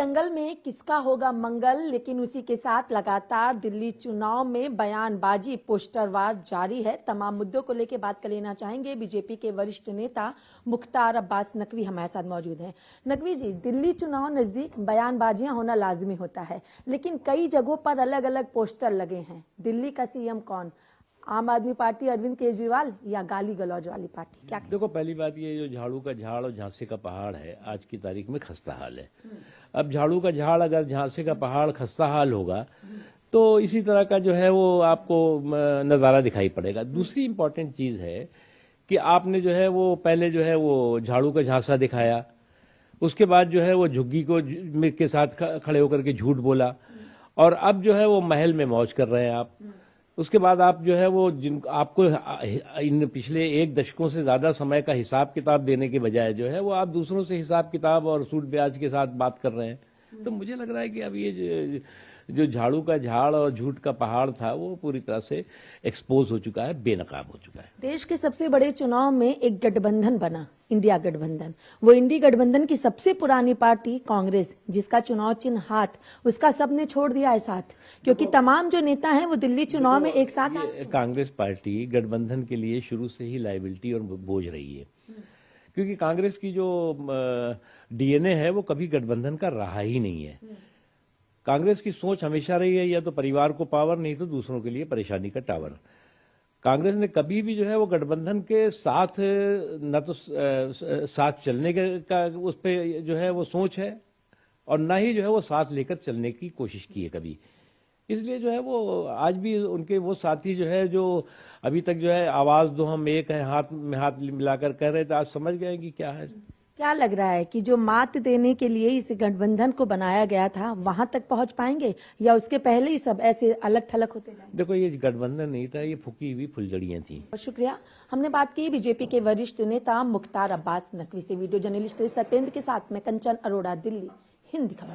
दंगल में किसका होगा मंगल, लेकिन उसी के साथ लगातार दिल्ली चुनाव में बयानबाजी पोस्टरवार जारी है। तमाम मुद्दों को लेकर बात कर लेना चाहेंगे। बीजेपी के वरिष्ठ नेता मुख्तार अब्बास नकवी हमारे साथ मौजूद हैं। नकवी जी, दिल्ली चुनाव नजदीक बयानबाजियां होना लाजमी होता है, लेकिन कई जगहों पर अलग अलग पोस्टर लगे हैं। दिल्ली का सीएम कौन, आम आदमी पार्टी अरविंद केजरीवाल या गाली गलौज वाली पार्टी? क्या देखो, पहली बात ये जो झाड़ू का झाड़ और झांसे का पहाड़ है, आज की तारीख में खस्ता हाल है। अब झाड़ू का झाड़ अगर झांसे का पहाड़ खस्ता हाल होगा तो इसी तरह का जो है वो आपको नज़ारा दिखाई पड़ेगा। दूसरी इंपॉर्टेंट चीज़ है कि आपने जो है वो पहले जो है वो झाड़ू का झांसा दिखाया, उसके बाद जो है वो झुग्गी को के साथ खड़े होकर के झूठ बोला, और अब जो है वो महल में मौज कर रहे हैं आप। उसके बाद आप जो है वो आपको इन पिछले एक दशकों से ज्यादा समय का हिसाब किताब देने के बजाय जो है वो आप दूसरों से हिसाब किताब और सूद ब्याज के साथ बात कर रहे हैं। तो मुझे लग रहा है कि अब ये जो झाड़ू का झाड़ और झूठ का पहाड़ था वो पूरी तरह से एक्सपोज हो चुका है, बेनकाब हो चुका है। देश के सबसे बड़े चुनाव में एक गठबंधन बना, इंडिया गठबंधन। वो इंडी गठबंधन की सबसे पुरानी पार्टी कांग्रेस, जिसका चुनाव चिन्ह हाथ, उसका सबने छोड़ दिया है साथ, क्योंकि तमाम जो नेता हैं वो दिल्ली चुनाव में एक साथ। कांग्रेस पार्टी गठबंधन के लिए शुरू से ही लायबिलिटी और बोझ रही है, क्योंकि कांग्रेस की जो डीएनए है वो कभी गठबंधन का रहा ही नहीं है। कांग्रेस की सोच हमेशा रही है या तो परिवार को पावर, नहीं तो दूसरों के लिए परेशानी का टावर। कांग्रेस ने कभी भी जो है वो गठबंधन के साथ न तो साथ चलने का उस पे जो है वो सोच है, और ना ही जो है वो साथ लेकर चलने की कोशिश की है कभी। इसलिए जो है वो आज भी उनके वो साथी जो है जो अभी तक जो है आवाज दो हम एक है, हाथ में हाथ मिलाकर कह रहे थे, आज समझ गए कि क्या है। क्या लग रहा है कि जो मात देने के लिए इस गठबंधन को बनाया गया था वहां तक पहुंच पाएंगे, या उसके पहले ही सब ऐसे अलग थलग होते जाएंगे? देखो, ये गठबंधन नहीं था, ये फूकी हुई फुलझड़ियां थी। शुक्रिया। हमने बात की बीजेपी के वरिष्ठ नेता मुख्तार अब्बास नकवी से। वीडियो जर्नलिस्ट सत्येंद्र के साथ में कंचन अरोड़ा, दिल्ली, हिंदी खबर।